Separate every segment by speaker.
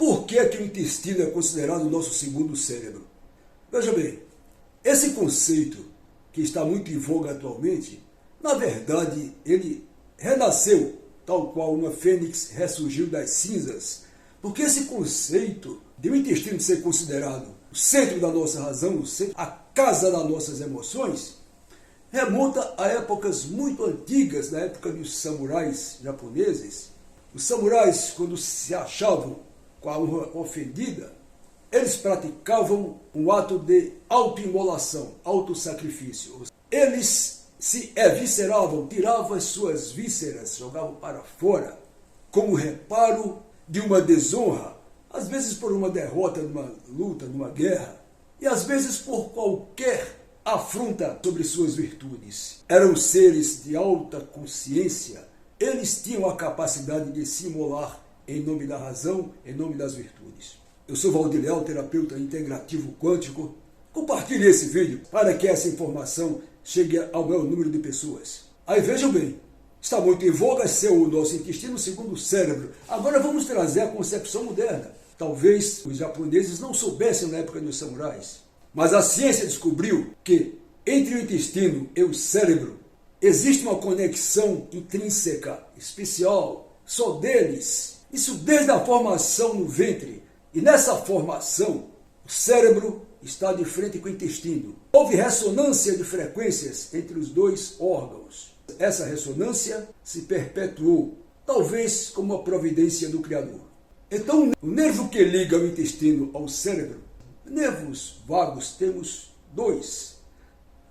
Speaker 1: Por que é que o intestino é considerado o nosso segundo cérebro? Veja bem, esse conceito que está muito em voga atualmente, na verdade, ele renasceu, tal qual uma fênix ressurgiu das cinzas, porque esse conceito de o intestino ser considerado o centro da nossa razão, a casa das nossas emoções, remonta a épocas muito antigas, na época dos samurais japoneses. Os samurais, quando se achavam com a honra ofendida, eles praticavam um ato de autoimolação, autossacrifício. Eles se evisceravam, tiravam as suas vísceras, jogavam para fora, como reparo de uma desonra, às vezes por uma derrota numa luta, numa guerra, e às vezes por qualquer afronta sobre suas virtudes. Eram seres de alta consciência, eles tinham a capacidade de se imolar em nome da razão, em nome das virtudes. Eu sou Valdir Leal, terapeuta integrativo quântico. Compartilhe esse vídeo para que essa informação chegue ao maior número de pessoas. Aí vejam bem, está muito em voga ser o nosso intestino segundo o cérebro. Agora vamos trazer a concepção moderna. Talvez os japoneses não soubessem na época dos samurais, mas a ciência descobriu que entre o intestino e o cérebro existe uma conexão intrínseca, especial, só deles. Isso desde a formação no ventre. E nessa formação, o cérebro está de frente com o intestino. Houve ressonância de frequências entre os dois órgãos. Essa ressonância se perpetuou, talvez como uma providência do Criador. Então, o nervo que liga o intestino ao cérebro, nervos vagos, temos dois,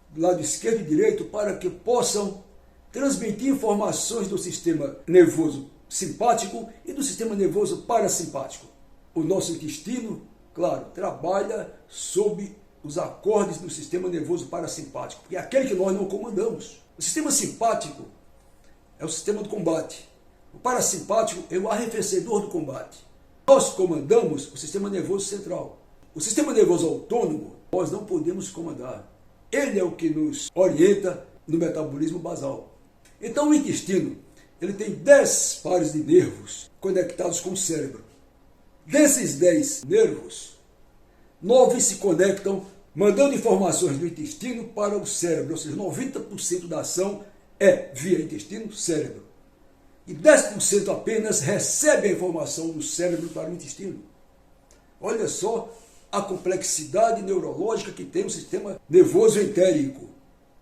Speaker 1: do lado esquerdo e direito, para que possam transmitir informações do sistema nervoso simpático e do sistema nervoso parasimpático. O nosso intestino, claro, trabalha sob os acordes do sistema nervoso parasimpático, porque é aquele que nós não comandamos. O sistema simpático é o sistema do combate. O parasimpático é o arrefecedor do combate. Nós comandamos o sistema nervoso central. O sistema nervoso autônomo nós não podemos comandar. Ele é o que nos orienta no metabolismo basal. Então o intestino ele tem 10 pares de nervos conectados com o cérebro. Desses 10 nervos, 9 se conectam mandando informações do intestino para o cérebro, ou seja, 90% da ação é via intestino-cérebro. E 10% apenas recebe a informação do cérebro para o intestino. Olha só a complexidade neurológica que tem o sistema nervoso entérico.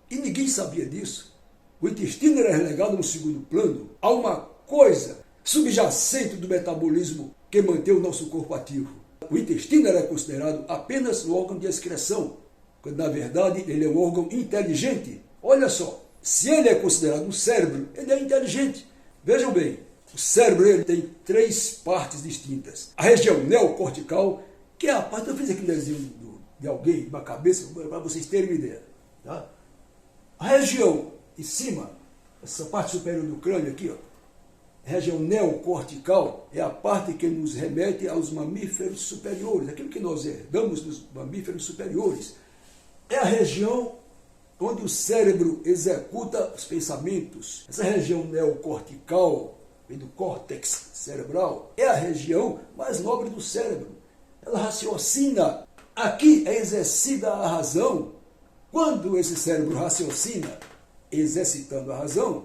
Speaker 1: E ninguém sabia disso. O intestino era relegado no segundo plano a uma coisa subjacente do metabolismo que mantém o nosso corpo ativo. O intestino era considerado apenas um órgão de excreção, quando na verdade ele é um órgão inteligente. Olha só, se ele é considerado um cérebro, ele é inteligente. Vejam bem, o cérebro ele tem 3 partes distintas. A região neocortical, que é a parte, eu fiz aqui um desenho de alguém, de uma cabeça, para vocês terem uma ideia. Tá? A região em cima, essa parte superior do crânio aqui, ó, a região neocortical é a parte que nos remete aos mamíferos superiores, aquilo que nós herdamos dos mamíferos superiores. É a região onde o cérebro executa os pensamentos. Essa região neocortical, vem do córtex cerebral, é a região mais nobre do cérebro. Ela raciocina. Aqui é exercida a razão. Quando esse cérebro raciocina, exercitando a razão,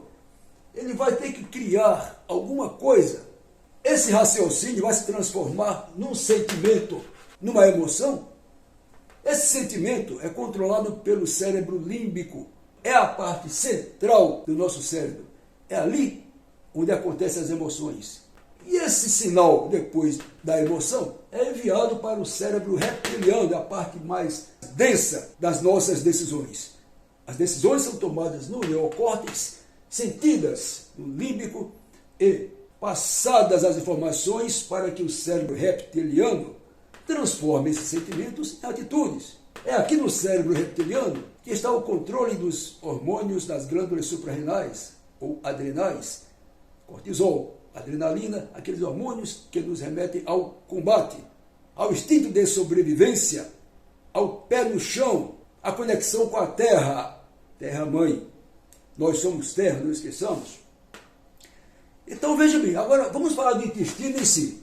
Speaker 1: ele vai ter que criar alguma coisa. Esse raciocínio vai se transformar num sentimento, numa emoção. Esse sentimento é controlado pelo cérebro límbico. É a parte central do nosso cérebro. É ali onde acontecem as emoções. E esse sinal, depois da emoção, é enviado para o cérebro reptiliano, a parte mais densa das nossas decisões. As decisões são tomadas no neocórtex, sentidas no límbico e passadas as informações para que o cérebro reptiliano transforme esses sentimentos em atitudes. É aqui no cérebro reptiliano que está o controle dos hormônios das glândulas suprarrenais ou adrenais, cortisol, adrenalina, aqueles hormônios que nos remetem ao combate, ao instinto de sobrevivência, ao pé no chão, à conexão com a terra, terra-mãe. Nós somos terra, não esqueçamos. Então veja bem, agora vamos falar do intestino em si.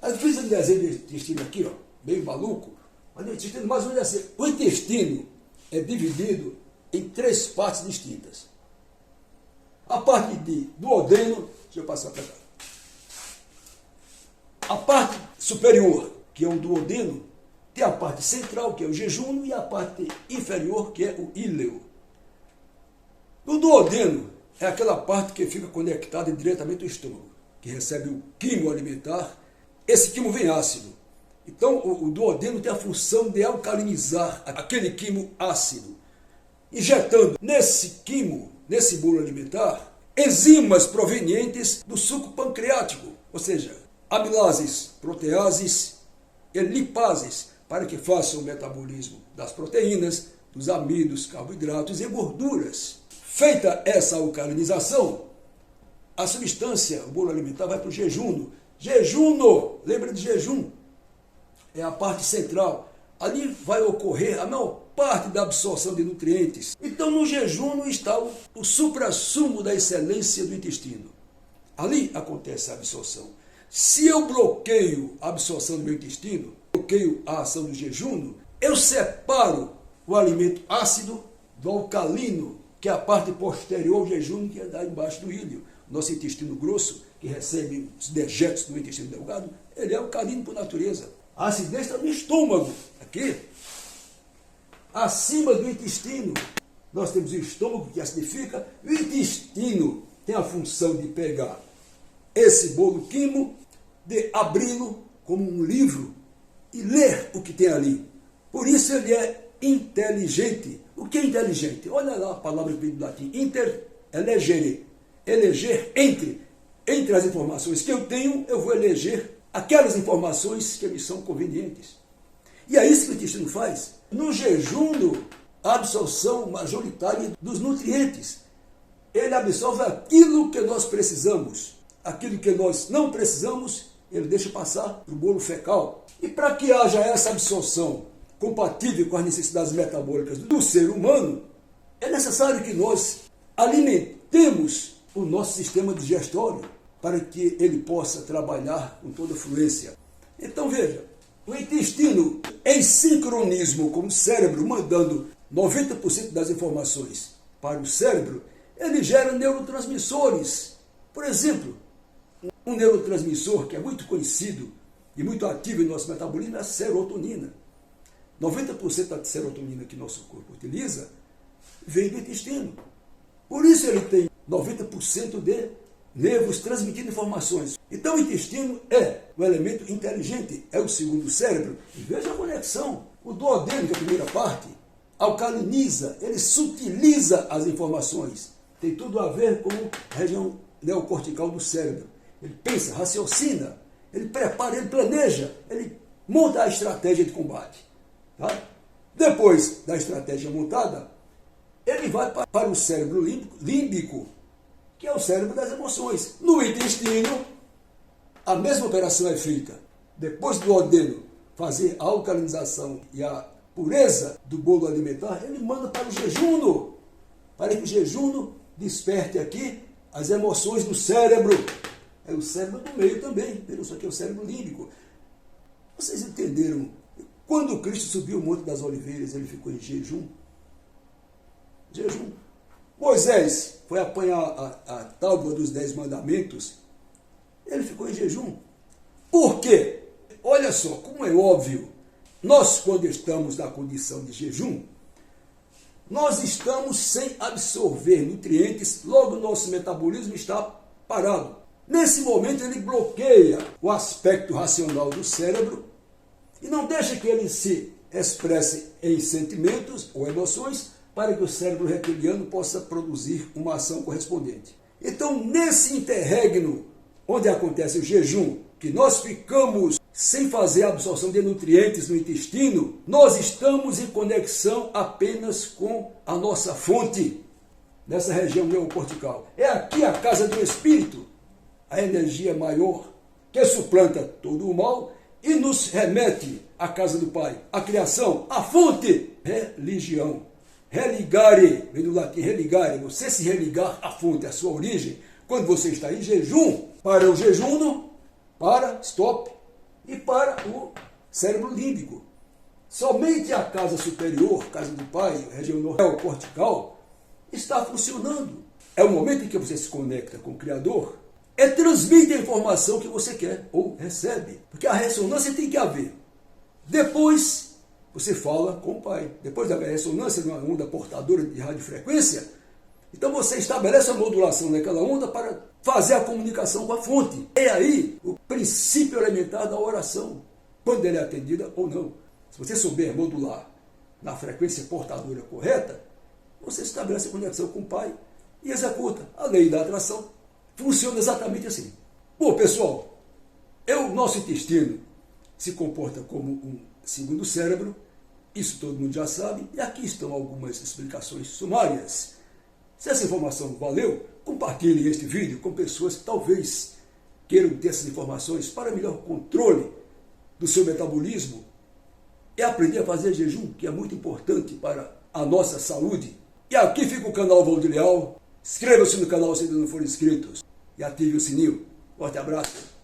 Speaker 1: Aí fiz um desenho de intestino aqui, ó, meio maluco, mas o intestino mais ou menos assim. O intestino é dividido em 3 partes distintas. A parte de duodeno, deixa eu passar para cá. A parte superior, que é o duodeno, tem a parte central, que é o jejum, e a parte inferior, que é o íleo. O duodeno é aquela parte que fica conectada diretamente ao estômago, que recebe o quimo alimentar. Esse quimo vem ácido. Então, o duodeno tem a função de alcalinizar aquele quimo ácido, injetando nesse quimo, nesse bolo alimentar, enzimas provenientes do suco pancreático, ou seja, amilases, proteases e lipases, para que façam o metabolismo das proteínas, dos amidos, carboidratos e gorduras. Feita essa alcalinização, a substância, o bolo alimentar, vai para o jejuno. Jejuno, lembra de jejum? É a parte central. Ali vai ocorrer a maior parte da absorção de nutrientes. Então, no jejuno está o suprassumo da excelência do intestino. Ali acontece a absorção. Se eu bloqueio a absorção do meu intestino, bloqueio a ação do jejuno, eu separo o alimento ácido do alcalino, que é a parte posterior ao jejum, que é lá embaixo do íleo. Nosso intestino grosso, que recebe os dejetos do intestino delgado, ele é alcalino por natureza. A acidez está no estômago, aqui. Acima do intestino, nós temos o estômago, que acidifica, e o intestino tem a função de pegar esse bolo quimo, de abri-lo como um livro e ler o que tem ali. Por isso ele é inteligente. O que é inteligente? Olha lá a palavra que vem do latim. Inter é legere. Eleger entre as informações que eu tenho, eu vou eleger aquelas informações que me são convenientes. E é isso que o intestino faz. No jejum, a absorção majoritária dos nutrientes. Ele absorve aquilo que nós precisamos. Aquilo que nós não precisamos, ele deixa passar para o bolo fecal. E para que haja essa absorção compatível com as necessidades metabólicas do ser humano, é necessário que nós alimentemos o nosso sistema digestório para que ele possa trabalhar com toda fluência. Então veja, o intestino em sincronismo com o cérebro, mandando 90% das informações para o cérebro, ele gera neurotransmissores. Por exemplo, um neurotransmissor que é muito conhecido e muito ativo em nosso metabolismo é a serotonina. 90% da serotonina que nosso corpo utiliza vem do intestino. Por isso ele tem 90% de nervos transmitindo informações. Então o intestino é o elemento inteligente, é o segundo cérebro. E veja a conexão. O duodeno, que é a primeira parte, alcaliniza, ele sutiliza as informações. Tem tudo a ver com a região neocortical do cérebro. Ele pensa, raciocina, ele prepara, ele planeja, ele monta a estratégia de combate. Tá? Depois da estratégia montada, ele vai para o cérebro límbico, que é o cérebro das emoções. No intestino, a mesma operação é feita. Depois do duodeno fazer a alcalinização e a pureza do bolo alimentar, ele manda para o jejuno, para que o jejuno desperte aqui as emoções do cérebro. É o cérebro do meio também, isso aqui é o cérebro límbico. Vocês entenderam? Quando Cristo subiu o Monte das Oliveiras, ele ficou em jejum. Jejum. Moisés foi apanhar a tábua dos 10 mandamentos, ele ficou em jejum. Por quê? Olha só, como é óbvio, nós quando estamos na condição de jejum, nós estamos sem absorver nutrientes, logo o nosso metabolismo está parado. Nesse momento ele bloqueia o aspecto racional do cérebro e não deixa que ele se expresse em sentimentos ou emoções para que o cérebro reptiliano possa produzir uma ação correspondente. Então, nesse interregno, onde acontece o jejum, que nós ficamos sem fazer a absorção de nutrientes no intestino, nós estamos em conexão apenas com a nossa fonte, nessa região neocortical. É aqui a casa do espírito, a energia maior, que suplanta todo o mal e nos remete à casa do Pai, a criação, a fonte, religião. Religare, vem do latim religare, você se religar à fonte, à sua origem, quando você está em jejum, para o jejuno, stop, e para o cérebro límbico. Somente a casa superior, casa do pai, região cortical, está funcionando. É o momento em que você se conecta com o Criador e transmite a informação que você quer ou recebe. Porque a ressonância tem que haver. Depois, você fala com o pai. Depois da ressonância de uma onda portadora de radiofrequência, então você estabelece a modulação daquela onda para fazer a comunicação com a fonte. É aí o princípio elementar da oração, quando ela é atendida ou não. Se você souber modular na frequência portadora correta, você estabelece a conexão com o pai e executa a lei da atração. Funciona exatamente assim. Bom, pessoal, o nosso intestino se comporta como um segundo cérebro, isso todo mundo já sabe, e aqui estão algumas explicações sumárias. Se essa informação valeu, compartilhe este vídeo com pessoas que talvez queiram ter essas informações para melhor controle do seu metabolismo e aprender a fazer jejum, que é muito importante para a nossa saúde. E aqui fica o canal Valdir Leal. Inscreva-se no canal se ainda não for inscrito e ative o sininho. Forte abraço.